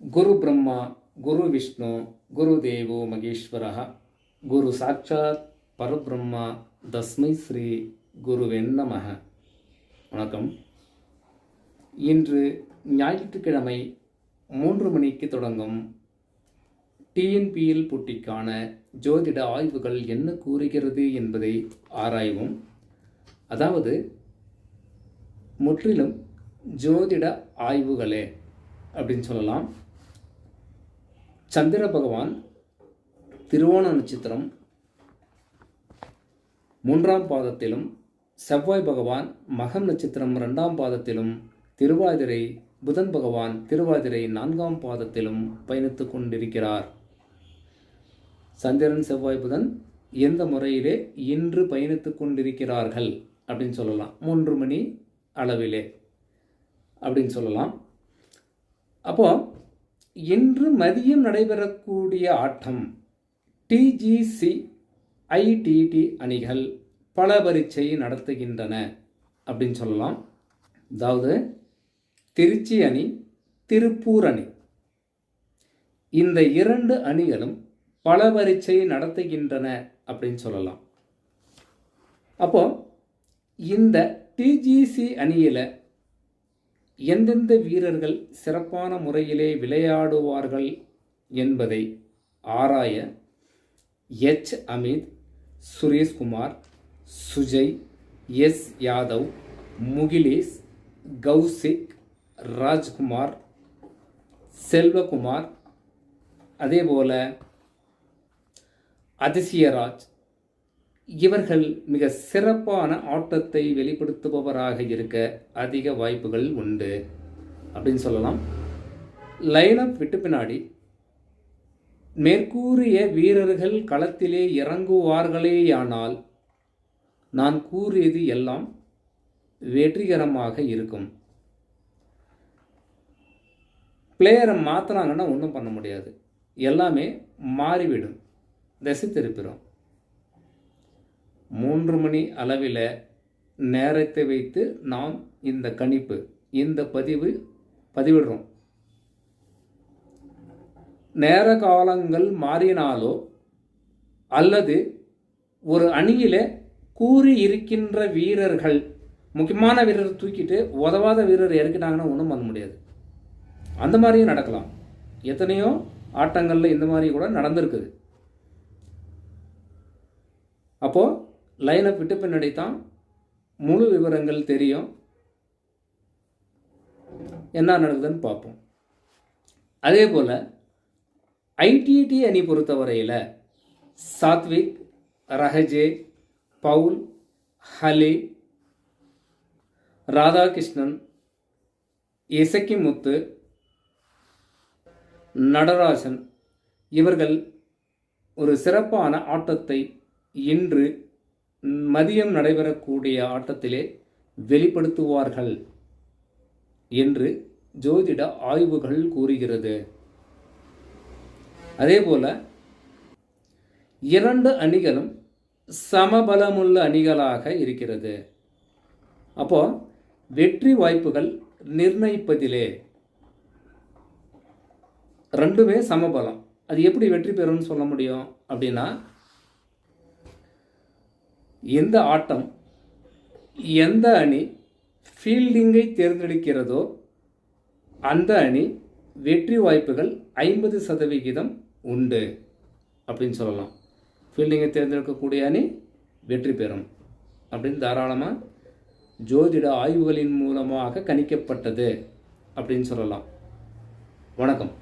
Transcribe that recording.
குரு பிரம்மா குரு விஷ்ணு குரு தேவோ மகேஸ்வரः குரு சாட்சாத் பரபிரம்மா தஸ்மை ஸ்ரீ குருவே நமः. வணக்கம். இன்று ஞாயிற்றுக்கிழமை 3 மணிக்கு தொடங்கும் டிஎன்பிஎல் போட்டிக்கான ஜோதிட ஆய்வுகள் என்ன கூறுகிறது என்பதை ஆராய்வோம். அதாவது முற்றிலும் ஜோதிட ஆய்வுகளே அப்படின்னு சொல்லலாம். சந்திர பகவான் திருவோண நட்சத்திரம் 3ஆம் பாதத்திலும், செவ்வாய் பகவான் மகம் நட்சத்திரம் 2ஆம் பாதத்திலும், திருவாதிரை புதன் பகவான் திருவாதிரை 4ஆம் பாதத்திலும் பயணித்து கொண்டிருக்கிறார். சந்திரன் செவ்வாய் புதன் எந்த முறையிலே இன்று பயணித்து கொண்டிருக்கிறார்கள் அப்படின்னு சொல்லலாம். 3 மணி அளவிலே அப்படின்னு சொல்லலாம். அப்போ இன்று மதியம் நடைபெறக்கூடிய ஆட்டம் டிஜிசி ஐடிடி அணிகள் பல பரீட்சை நடத்துகின்றன அப்படின்னு சொல்லலாம். அதாவது திருச்சி அணி, திருப்பூர் அணி, இந்த 2 அணிகளும் பல பரீட்சை நடத்துகின்றன அப்படின்னு சொல்லலாம். அப்போ இந்த டிஜிசி அணியில் எந்தெந்த வீரர்கள் சிறப்பான முறையிலே விளையாடுவார்கள் என்பதை ஆராய எச் அமித், சுரேஷ்குமார், சுஜய், எஸ் யாதவ், முகிலேஷ், கௌசிக், ராஜ்குமார், செல்வகுமார், அதேபோல அதிசயராஜ், இவர்கள் மிக சிறப்பான ஆட்டத்தை வெளிப்படுத்துபவராக இருக்க அதிக வாய்ப்புகள் உண்டு அப்படின்னு சொல்லலாம். லைனப் விட்டு பின்னாடி மேற்கூறிய வீரர்கள் களத்திலே இறங்குவார்களேயானால் நான் கூறியது எல்லாம் வெற்றிகரமாக இருக்கும். பிளேயரை மாற்றினாங்கன்னா ஒன்றும் பண்ண முடியாது, எல்லாமே மாறிவிடும், திசை திருப்பிடும். 3 மணி அளவில் நேரத்தை வைத்து நாம் இந்த கணிப்பு, இந்த பதிவிடுறோம். நேர காலங்கள் மாறினாலோ அல்லது ஒரு அணியில் கூறி இருக்கின்ற வீரர்கள், முக்கியமான வீரர் தூக்கிட்டு உதவாத வீரர் இறக்கிட்டாங்கன்னா ஒன்றும் பண்ண முடியாது. அந்த மாதிரியும் நடக்கலாம். எத்தனையோ ஆட்டங்களில் இந்த மாதிரி கூட நடந்திருக்குது. அப்போது லைனை விட்டு பின்னாடி தான் முழு விவரங்கள் தெரியும், என்ன நடக்குதுன்னு பார்ப்போம். அதே போல் ஐடிடி அணி பொறுத்தவரையில் சாத்விக், ரஹஜே, பவுல், ஹலி, ராதாகிருஷ்ணன், இசக்கிமுத்து, நடராஜன் இவர்கள் ஒரு சிறப்பான ஆட்டத்தை இன்று மதியம் நடைபெறக்கூடிய ஆட்டத்திலே வெளிப்படுத்துவார்கள் என்று ஜோதிட ஆய்வுகள் கூறுகிறது. அதேபோல 2 அணிகளும் சமபலமுள்ள அணிகளாக இருக்கிறது. அப்போ வெற்றி வாய்ப்புகள் நிர்ணயிப்பதிலே 2மே சமபலம். அது எப்படி வெற்றி பெறும்னு சொல்ல முடியும் அப்படின்னா, எந்த ஆட்டம் எந்த அணி ஃபீல்டிங்கை தேர்ந்தெடுக்கிறதோ அந்த அணி வெற்றி வாய்ப்புகள் 50% உண்டு அப்படின்னு சொல்லலாம். ஃபீல்டிங்கை தேர்ந்தெடுக்கக்கூடிய அணி வெற்றி பெறும் அப்படின்னு தாராளமாக ஜோதிட ஆய்வுகளின் மூலமாக கணிக்கப்பட்டது அப்படின்னு சொல்லலாம். வணக்கம்.